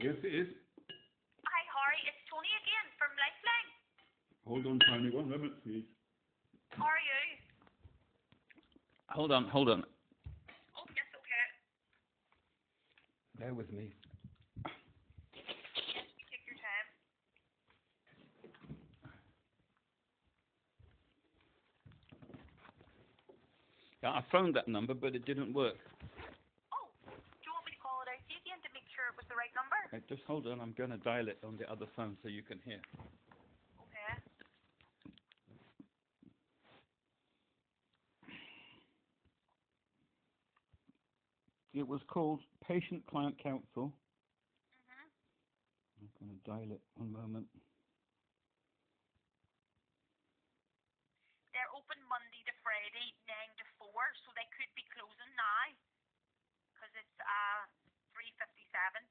Yes, it is. Hi, Harry. It's Tony again from Lifeline. Hold on, Tony. 1 moment, please. How are you? Hold on. Oh, yes, okay. Bear with me. Take your time. Yeah, I phoned that number, but it didn't work. Oh, do you want me to call it out to you again to make sure it was the right number? Just hold on. I'm going to dial it on the other phone so you can hear. Okay. It was called Patient Client Council. Mhm. I'm going to dial it. 1 moment. They're open Monday to Friday, 9 to 4, so they could be closing now because it's 3:57.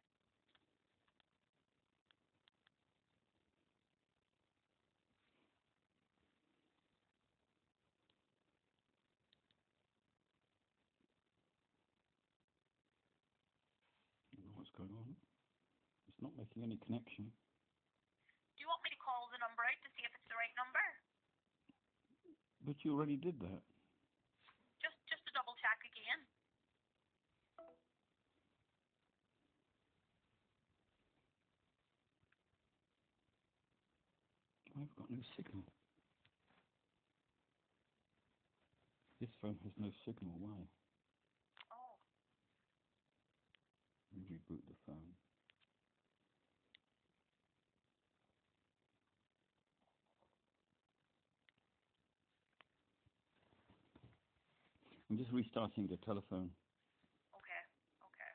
I don't know what's going on. It's not making any connection. Do you want me to call the number out to see if it's the right number? But you already did that. Just to double check again. I've got no signal. This phone has no signal. Why? Oh. Reboot the phone. I'm just restarting the telephone. Okay. Okay.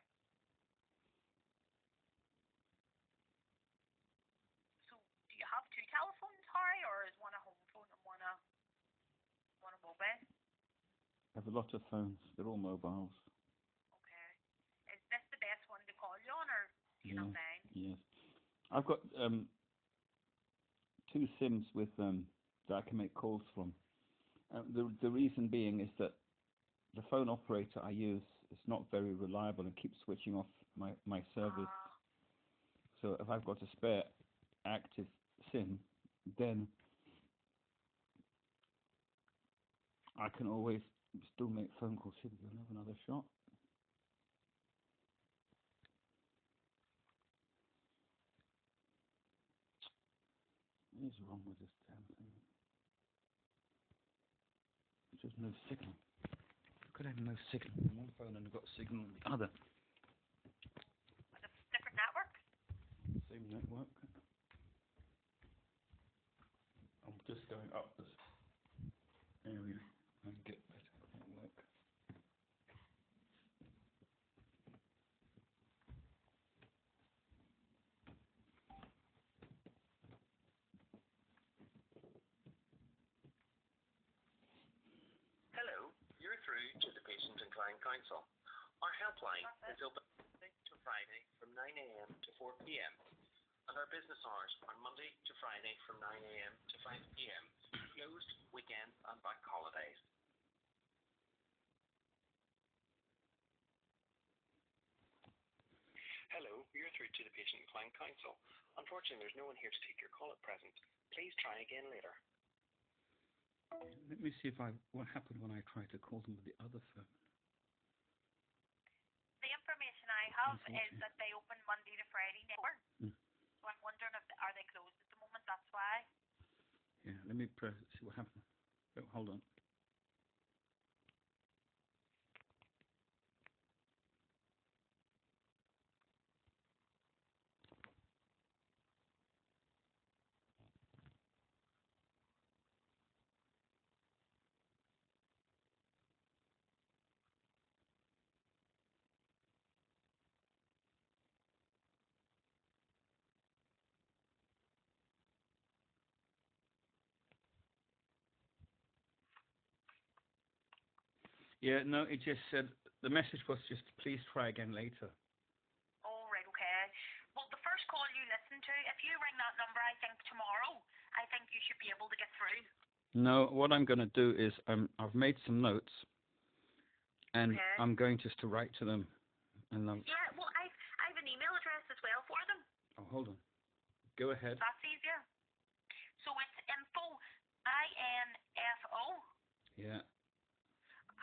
So, do you have two telephones, Harry, or is one a home phone and one a mobile? I have a lot of phones. They're all mobiles. Okay. Is this the best one to call you on, or do you not mind? Yes. I've got 2 SIMs with that I can make calls from. The reason being is that the phone operator I use is not very reliable and keeps switching off my service. So if I've got a spare active SIM, then I can always still make phone calls. Here we go, have another shot. What is wrong with this damn thing? There's just no signal. Could have no signal on one phone and I've got signal on the other. With a different network? Same network. I'm just going up this area and get better network. Hello, you're through to the Patient and Client Council. Our helpline is open Monday to Friday from 9 a.m. to 4 p.m. and our business hours are Monday to Friday from 9 a.m. to 5 p.m. Closed weekends and bank holidays. Hello, you're through to the Patient and Client Council. Unfortunately, there's no one here to take your call at present. Please try again later. Let me see what happened when I tried to call them with the other phone. The information I have is that they open Monday to Friday network. So I'm wondering are they closed at the moment? That's why. Yeah, let me press, see what happened. Oh, hold on. Yeah, no, it just said, the message was just, please try again later. Oh, right, okay. Well, the first call you listen to, if you ring that number, I think tomorrow, I think you should be able to get through. No, what I'm going to do is, I've made some notes, and I'm going just to write to them. And yeah, well, I have an email address as well for them. Oh, hold on. Go ahead. That's easier. So it's info, INFO, Yeah.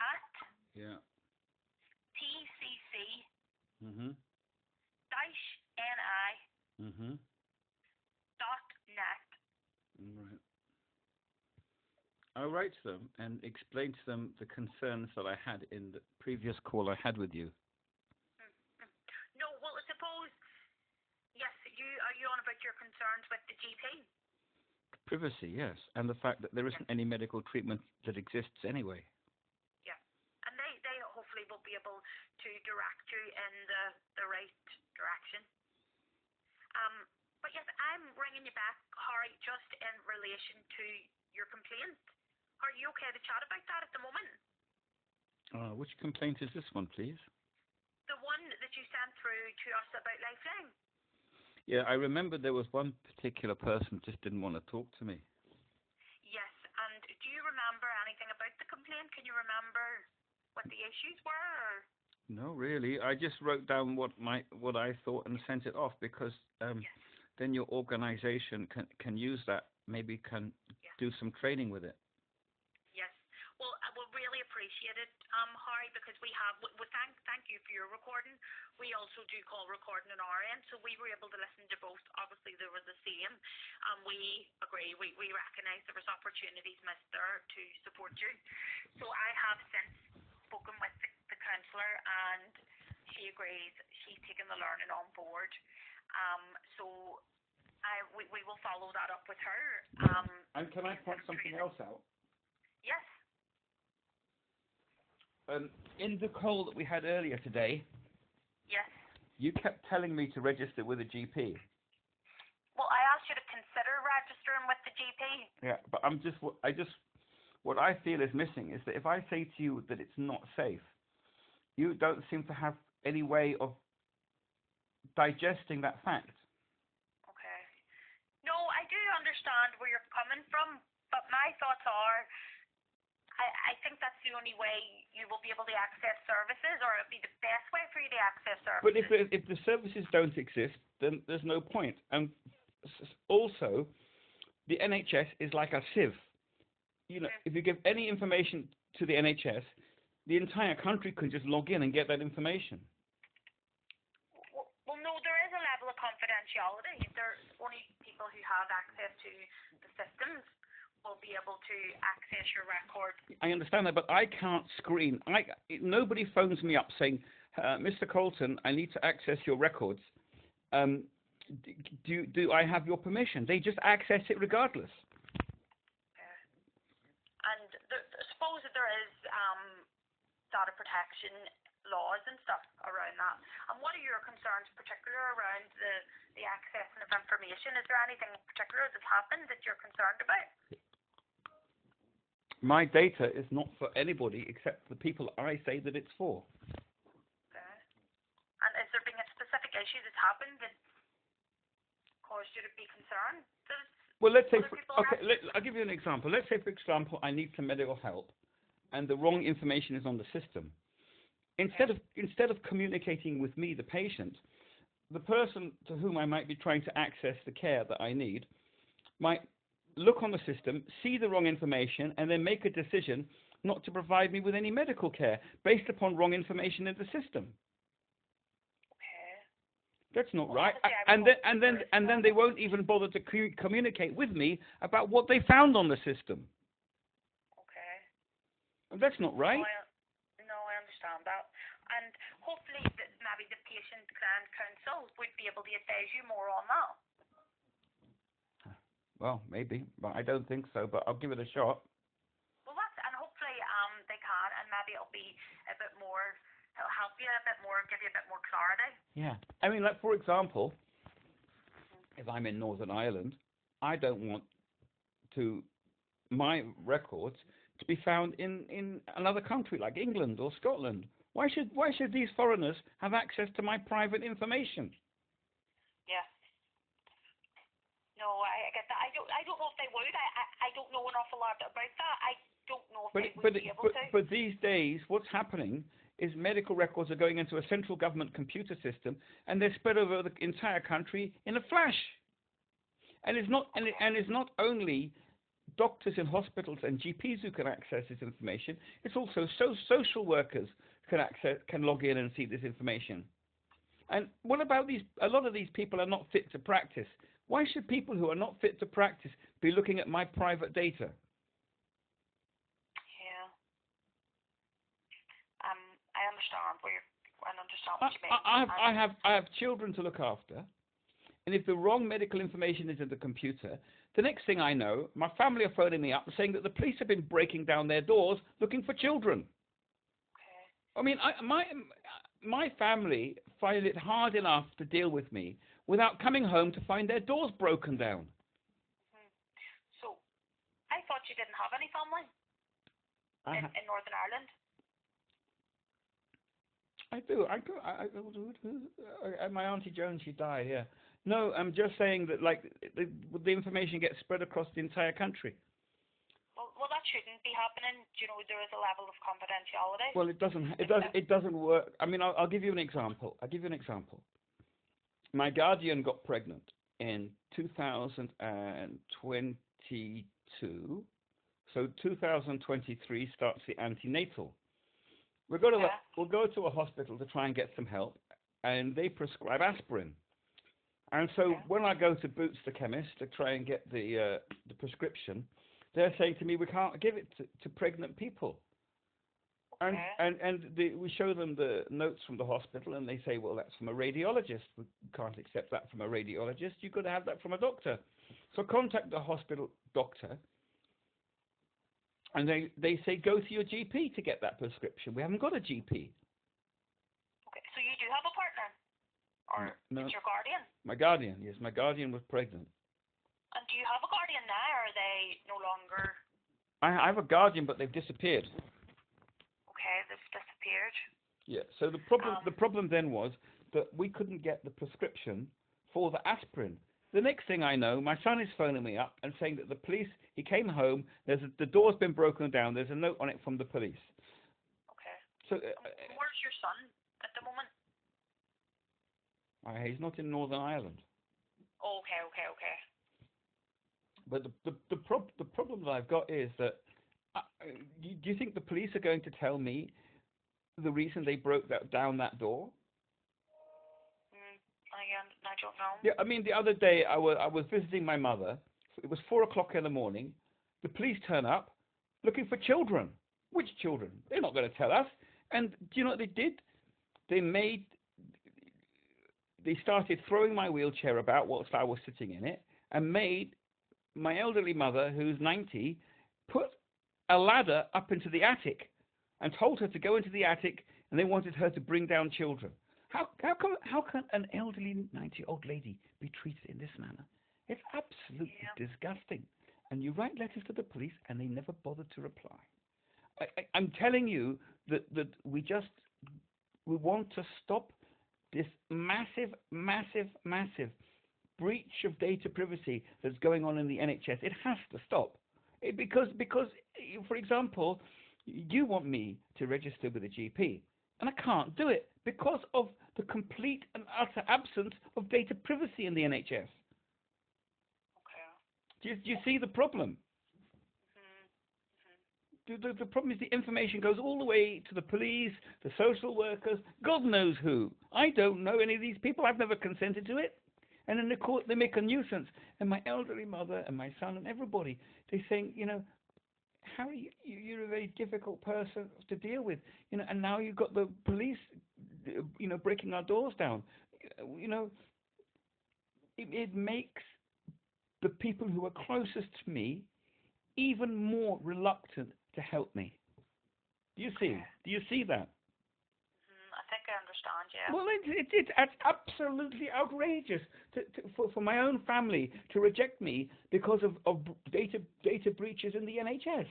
at Yeah. TCC Mhm. dash NI Mhm. .net. Right. I'll write to them and explain to them the concerns that I had in the previous call I had with you. No, well, I suppose, yes, are you on about your concerns with the GP? Privacy, yes, and the fact that there isn't any medical treatment that exists anyway. Yeah. And they hopefully will be able to direct you in the right direction. But yes, I'm ringing you back, Harry, just in relation to your complaint. Are you okay to chat about that at the moment? Which complaint is this one, please? The one that you sent through to us about Lifeline? Yeah, I remember there was one particular person just didn't want to talk to me. Yes, and do you remember anything about the complaint? Can you remember what the issues were? Or? No, really. I just wrote down what I thought and sent it off because then your organisation can use that. Maybe can do some training with it. Yes. Well, I will really appreciate it, Harry, because we thank you for your recording. We also do call recording on our end, so we were able to listen to both. Obviously, they were the same. We agree. We recognise there was opportunities missed there to support you. So I have since spoken with the counsellor, and she agrees. She's taken the learning on board. So we will follow that up with her. And can I point something else out? Yes. In the call that we had earlier today, Yes. you kept telling me to register with a GP. Well, I asked you to consider registering with the GP. Yeah, but what I feel is missing is that if I say to you that it's not safe, you don't seem to have any way of digesting that fact. Okay. No, I do understand where you're coming from, but my thoughts are, I think that's the only way you will be able to access services, or it'll be the best way for you to access services. But if the services don't exist, then there's no point. And also, the NHS is like a sieve. You know, if you give any information to the NHS, the entire country can just log in and get that information. Well, no, there is a level of confidentiality. There's only people who have access to the systems will be able to access your record. I understand that, but I can't screen. Nobody phones me up saying, Mr. Colton, I need to access your records. Do I have your permission? They just access it regardless. And I suppose that there is data protection laws and stuff around that. And what are your concerns, particularly around the accessing of information? Is there anything particular that's happened that you're concerned about? My data is not for anybody except the people I say that it's for. Okay. And has there been a specific issue that's happened that caused you to be concerned? Well, let's say, I'll give you an example. Let's say, for example, I need some medical help, and the wrong information is on the system. Instead of communicating with me, the patient, the person to whom I might be trying to access the care that I need might look on the system, see the wrong information, and then make a decision not to provide me with any medical care based upon wrong information in the system. That's not right. And then they won't even bother to communicate with me about what they found on the system. Okay. And that's not right. No, I understand that. And hopefully maybe the patient and counsel would be able to advise you more on that. Well, maybe, but I don't think so, but I'll give it a shot. Well, and hopefully they can, and maybe it'll be a bit more, it'll help you a bit more, give you a bit more clarity. Yeah. I mean, like, for example, if I'm in Northern Ireland, I don't want my records to be found in another country like England or Scotland. Why should these foreigners have access to my private information? Yeah. No, I get that. I don't know if they would. I don't know an awful lot about that. I don't know if they would be able to. But these days, what's happening is medical records are going into a central government computer system, and they're spread over the entire country in a flash. And it's not only doctors in hospitals and GPs who can access this information. It's also social workers can log in and see this information. And what about these? A lot of these people are not fit to practice. Why should people who are not fit to practice be looking at my private data? Yeah. I understand what you mean. I have children to look after, and if the wrong medical information is in the computer, the next thing I know, my family are phoning me up saying that the police have been breaking down their doors looking for children. Okay. I mean, my family find it hard enough to deal with me without coming home to find their doors broken down. So, I thought you didn't have any family in Northern Ireland. I do. My Auntie Joan, she died, yeah. No, I'm just saying that, like, the information gets spread across the entire country. Well, that shouldn't be happening. You know, there is a level of confidentiality. Well, it doesn't work. I mean, I'll give you an example. My guardian got pregnant in 2022, so 2023 starts the antenatal. We'll go to a hospital to try and get some help, and they prescribe aspirin. And so when I go to Boots, the chemist, to try and get the prescription, they're saying to me, we can't give it to pregnant people. And we show them the notes from the hospital, and they say, well, that's from a radiologist. We can't accept that from a radiologist. You've got to have that from a doctor. So contact the hospital doctor, and they say, go to your GP to get that prescription. We haven't got a GP. Okay, so you do have a partner? Or no, it's your guardian? My guardian, yes. My guardian was pregnant. And do you have a guardian now, or are they no longer? I have a guardian, but they've disappeared. Okay, they've disappeared. Yeah. So the problem then was that we couldn't get the prescription for the aspirin. The next thing I know, my son is phoning me up and saying that the police. He came home. The door's been broken down. There's a note on it from the police. Okay. So where's your son at the moment? He's not in Northern Ireland. Okay. But the problem that I've got is that do you think the police are going to tell me the reason they broke down that door? I don't know. Yeah, I mean, the other day I was visiting my mother. It was 4 o'clock in the morning. The police turn up looking for children. Which children? They're not going to tell us. And do you know what they did? They started throwing my wheelchair about whilst I was sitting in it, and made my elderly mother, who's 90, put a ladder up into the attic and told her to go into the attic, and they wanted her to bring down children. How can an elderly 90-year-old lady be treated in this manner? It's absolutely disgusting. And you write letters to the police, and they never bothered to reply. I'm telling you that we want to stop this massive breach of data privacy that's going on in the NHS. It has to stop. Because, for example, you want me to register with a GP, and I can't do it because of the complete and utter absence of data privacy in the NHS. Okay. Do you see the problem? The problem is the information goes all the way to the police, the social workers, God knows who. I don't know any of these people. I've never consented to it. And in the court, they make a nuisance. And my elderly mother and my son and everybody, they're saying, how are you're a very difficult person to deal with. And now you've got the police, breaking our doors down. It makes the people who are closest to me even more reluctant to help me. Do you see that? I think I understand, yeah. Well, it's absolutely outrageous for my own family to reject me because of data breaches in the NHS.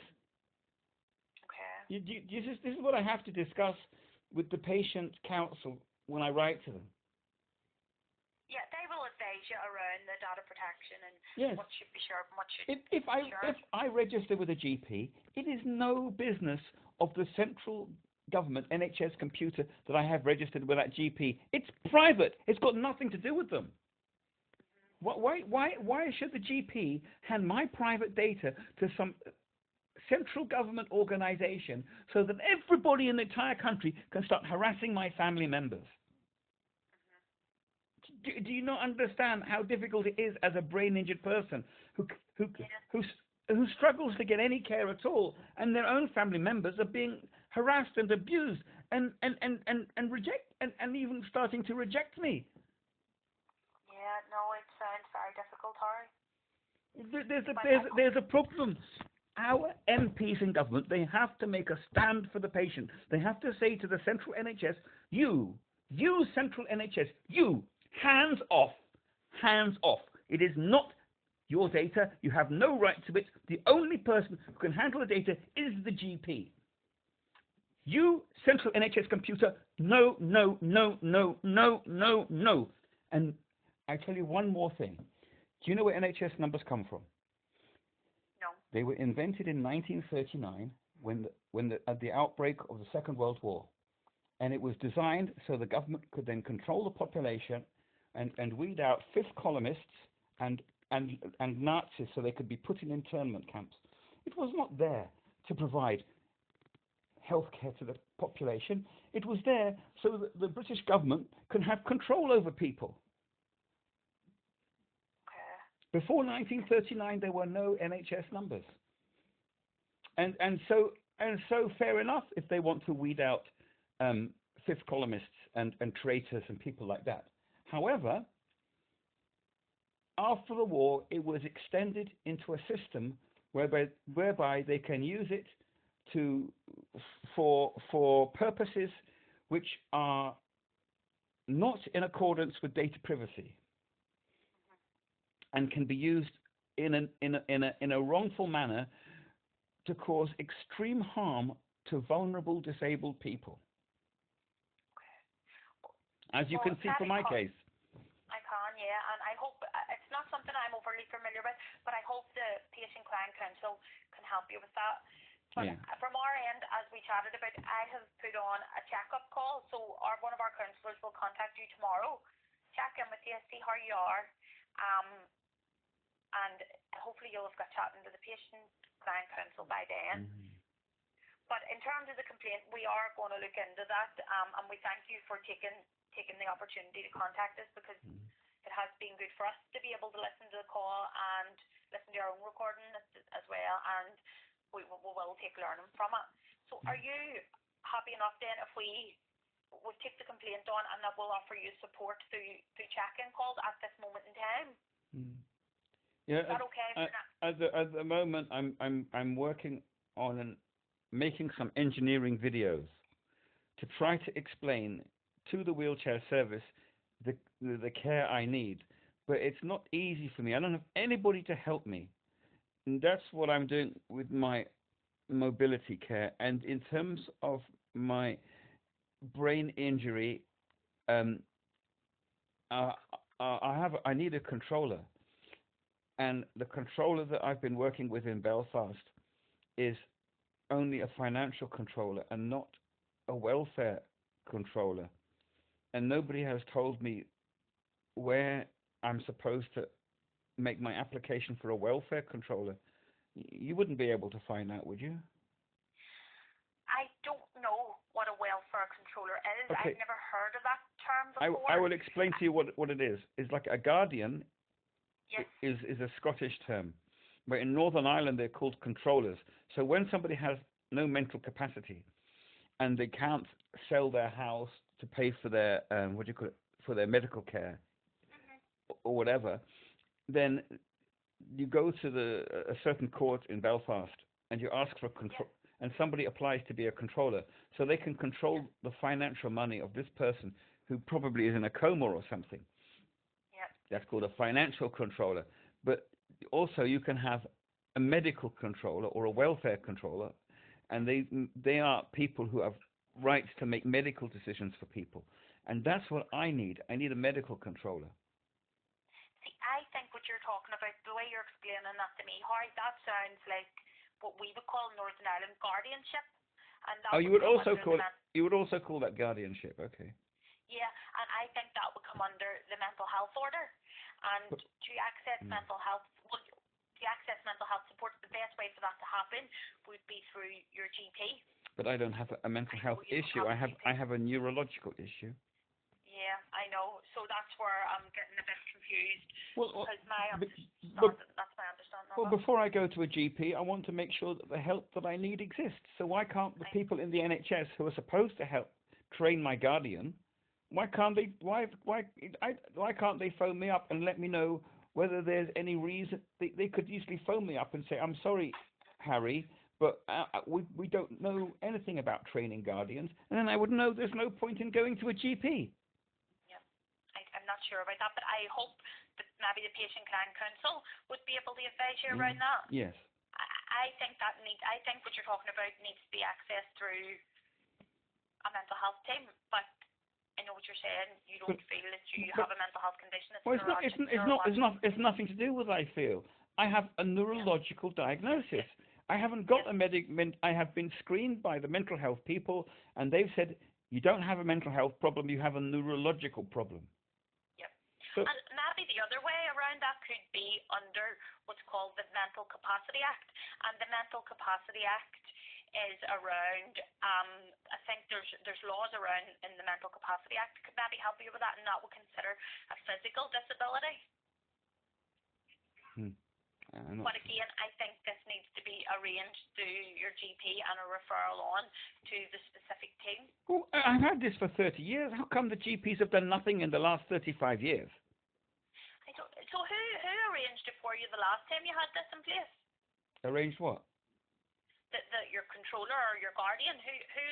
Okay. This is what I have to discuss with the patient council when I write to them. Yeah, they will advise you around the data protection and what should be shared and what shouldn't If I register with a GP, it is no business of the central government NHS computer that I have registered with that GP. It's private. It's got nothing to do with them. Why should the GP hand my private data to some central government organization so that everybody in the entire country can start harassing my family members? Do you not understand how difficult it is as a brain-injured person who who struggles to get any care at all, and their own family members are being harassed and abused and even starting to reject me? Yeah, no, it sounds very difficult, Harry. There's a problem. Our MPs in government, they have to make a stand for the patient. They have to say to the central NHS, you central NHS, you, hands off, hands off. It is not your data. You have no right to it. The only person who can handle the data is the GP. You, central NHS computer, no, no, no, no, no, no, no. And I tell you one more thing. Do you know where NHS numbers come from? No. They were invented in 1939 at the outbreak of the Second World War. And it was designed so the government could then control the population and weed out fifth columnists and Nazis so they could be put in internment camps. It was not there to provide healthcare to the population. It was there so that the British government can have control over people. Before 1939, there were no NHS numbers, and so fair enough if they want to weed out fifth columnists and traitors and people like that. However, after the war, it was extended into a system whereby they can use it for purposes which are not in accordance with data privacy, and can be used in a wrongful manner to cause extreme harm to vulnerable disabled people. As you can see from my case. I can, yeah, and I hope it's not something I'm overly familiar with, but I hope the Patient Client Council can help you with that. But from our end, as we chatted about, I have put on a checkup call, so one of our counsellors will contact you tomorrow, check in with you, see how you are, and hopefully you'll have got chatting to the Patient Client Council by then. But in terms of the complaint, we are going to look into that, and we thank you for taking the opportunity to contact us, because it has been good for us to be able to listen to the call and listen to our own recording as well, and we will take learning from it. So are you happy enough then if we take the complaint on, and that we'll offer you support through check-in calls at this moment in time? Yeah, is that okay? At the moment, I'm working on making some engineering videos to try to explain to the wheelchair service the care I need, but it's not easy for me. I don't have anybody to help me, and that's what I'm doing with my mobility care. And in terms of my brain injury, I need a controller. And the controller that I've been working with in Belfast is only a financial controller and not a welfare controller. And nobody has told me where I'm supposed to make my application for a welfare controller. You wouldn't be able to find out, would you? I don't know what a welfare controller is. Okay. I've never heard of that term before. I will explain to you what it is. It's like a guardian. Yes. is a Scottish term, but in Northern Ireland they're called controllers. So when somebody has no mental capacity and they can't sell their house to pay for their for their medical care or whatever, then you go to a certain court in Belfast and you ask for control, and somebody applies to be a controller, so they can control the financial money of this person who probably is in a coma or something. That's called a financial controller. But also you can have a medical controller or a welfare controller, and they are people who have rights to make medical decisions for people. And that's what I need. I need a medical controller. See, I think what you're talking about, the way you're explaining that to me, Harry, that sounds like what we would call Northern Ireland guardianship. and that Oh, would come under you would also call that guardianship, okay? yeah, and I think that would come under the mental health order. And But, to access mental health, well, to access mental health support, the best way for that to happen would be through your GP. but I don't have a mental health issue. I have a neurological issue. Yeah, I know. So that's where I'm getting a bit confused Well, because that's my understanding well, of it. before I go to a GP, I want to make sure that the help that I need exists. So why can't the people in the NHS who are supposed to help train my guardian, why can't they phone me up and let me know whether there's any reason they could easily phone me up and say, I'm sorry, Harry, but we don't know anything about training guardians, and then I would know there's no point in going to a GP. I'm not sure about that, but I hope that maybe the Patient Client Council would be able to advise you around that. Yes. I think what you're talking about needs to be accessed through a mental health team, but I know what you're saying. You don't feel that you have a mental health condition. It's nothing to do with I feel. I have a neurological diagnosis. I haven't got I have been screened by the mental health people, and they've said you don't have a mental health problem. You have a neurological problem. So, and maybe the other way around that could be under what's called the Mental Capacity Act. And the Mental Capacity Act is around, I think there's laws around in the Mental Capacity Act that could maybe help you with that, and that would consider a physical disability. But again, I think this needs to be arranged through your GP and a referral on to the specific team. Well, I've had this for 30 years. How come the GPs have done nothing in the last 35 years? So who arranged it for you the last time you had this in place? Arranged what? Your controller or your guardian? Who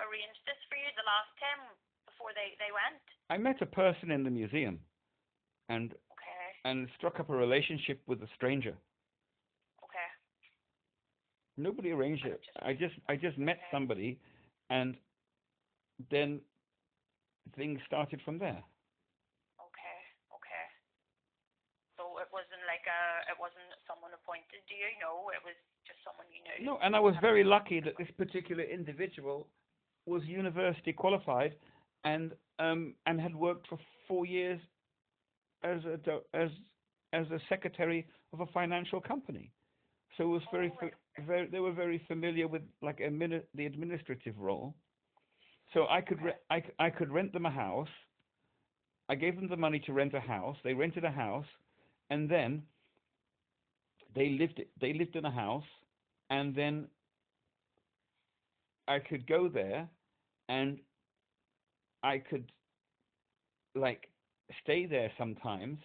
arranged this for you the last time before they went? I met a person in the museum and struck up a relationship with a stranger. Okay. Nobody arranged it. I just met somebody, and then things started from there. Okay. So it wasn't it wasn't someone appointed, do you know? It was just someone you knew. No, and I was very lucky that this particular individual was university qualified and had worked for 4 years as a secretary of a financial company. So it was they were very familiar with the administrative role. So I could rent them a house. I gave them the money to rent a house. They rented a house, and then they lived in a house, and then I could go there, and I could stay there sometimes,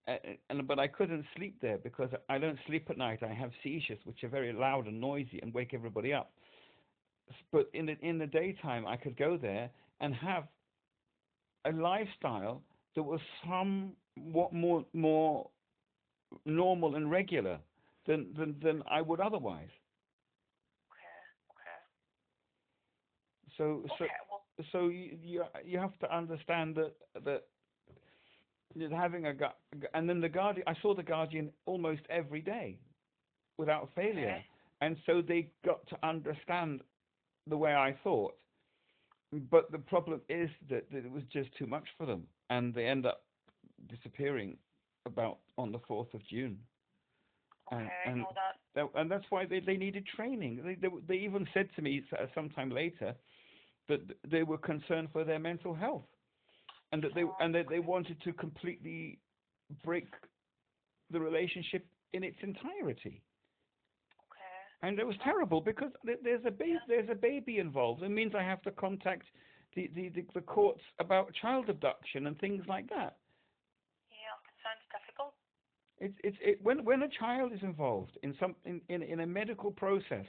but I couldn't sleep there because I don't sleep at night. I have seizures, which are very loud and noisy and wake everybody up. But in the daytime, I could go there and have a lifestyle that was somewhat more normal and regular than I would otherwise. Okay. So you have to understand that having and then the guardian. I saw the guardian almost every day, without failure, and so they got to understand the way I thought. But the problem is that it was just too much for them, and they end up disappearing on the 4th of June. And that's why they needed training. They even said to me sometime later that they were concerned for their mental health, and that they wanted to completely break the relationship in its entirety. And it was terrible because there's a baby involved. It means I have to contact the courts about child abduction and things like that. Yeah, it sounds It's difficult. when a child is involved in a medical process,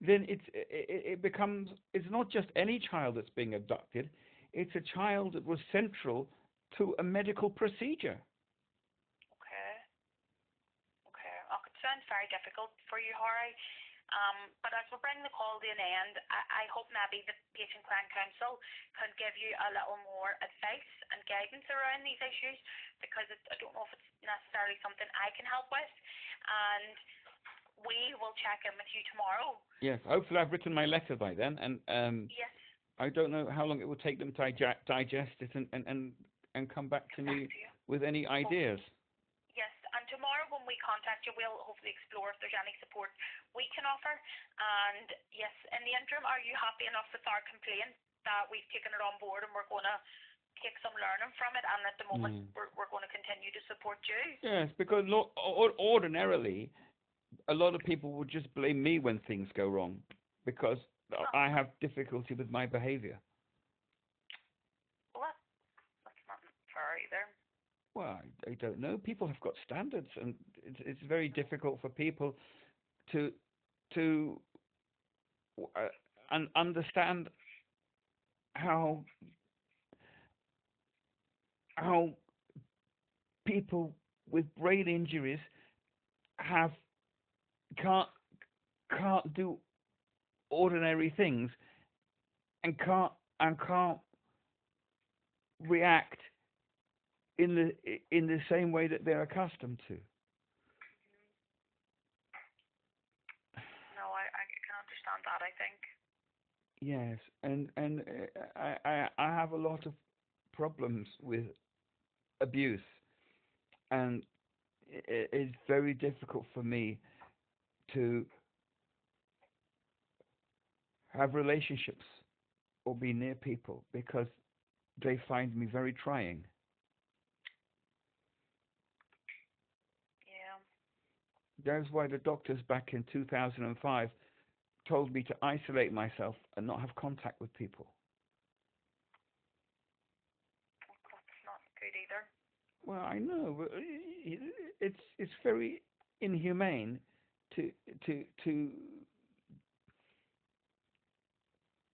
then it becomes, it's not just any child that's being abducted. It's a child that was central to a medical procedure. Okay. It sounds very difficult for you, Harry. But as we bring the call to an end, I hope maybe the Patient Client Council can give you a little more advice and guidance around these issues, because I don't know if it's necessarily something I can help with. And we will check in with you tomorrow. Yes, hopefully I've written my letter by then, and Yes. I don't know how long it will take them to digest it and come back to me with any ideas. Yes, and tomorrow when we contact you, we'll hopefully explore if there's any support we can offer. And yes, in the interim, are you happy enough with our complaint that we've taken it on board and we're going to take some learning from it? And at the moment, we're going to continue to support you. Yes, because ordinarily, a lot of people would just blame me when things go wrong because I have difficulty with my behavior. Well, that's not fair either. Well, I don't know. People have got standards, and it's very difficult for people to understand how people with brain injuries can't do ordinary things and can't react in the same way that they're accustomed to. No, I can understand that, I think. Yes, and I have a lot of problems with abuse, and it's very difficult for me to have relationships or be near people because they find me very trying. Yeah. That's why the doctors back in 2005 told me to isolate myself and not have contact with people. That's not good either. Well, I know, but it's very inhumane to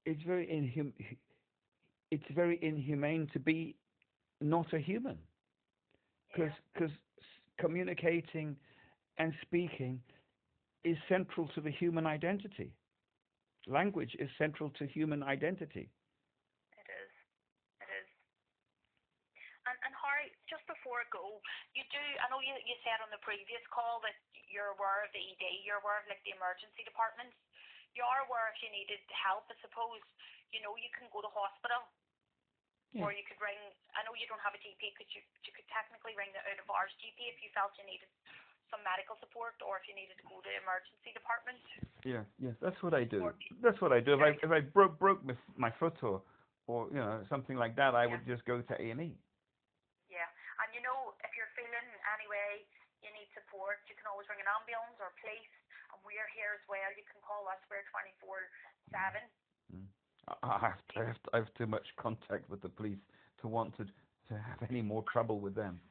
it's very inhumane to be not a human, because communicating and speaking is central to the human identity. Language is central to human identity. It is. It is. And Harry, just before I go, I know you said on the previous call that you're aware of the ED, you're aware of like the emergency departments. You are aware if you needed help, I suppose, you can go to hospital. Yeah. Or you could ring, I know you don't have a GP, you could technically ring the out of hours GP if you felt you needed some medical support or if you needed to go to the emergency department. Yeah, yes, that's what I do. That's what I do. If I broke my foot or something like that, I would just go to A&E. Yeah, and if you're feeling anyway, you need support, you can always ring an ambulance or police, and we're here as well. You can call us. We're 24/7. I have too much contact with the police to want to have any more trouble with them.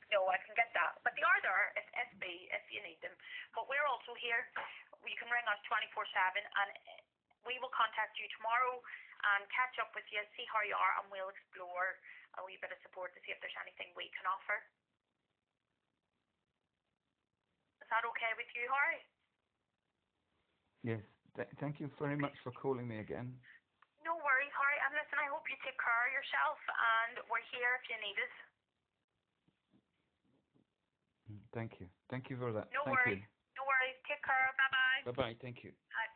No, I can get that. But they are there if you need them. But we're also here. You can ring us 24/7, and we will contact you tomorrow and catch up with you, see how you are, and we'll explore a wee bit of support to see if there's anything we can offer. Is that okay with you, Harry? Yes. Thank you very much for calling me again. No worries, Harry. And listen, I hope you take care of yourself, and we're here if you need us. Thank you. Thank you for that. No worries. No worries. Take care. Bye-bye. Bye-bye. Thank you. Bye.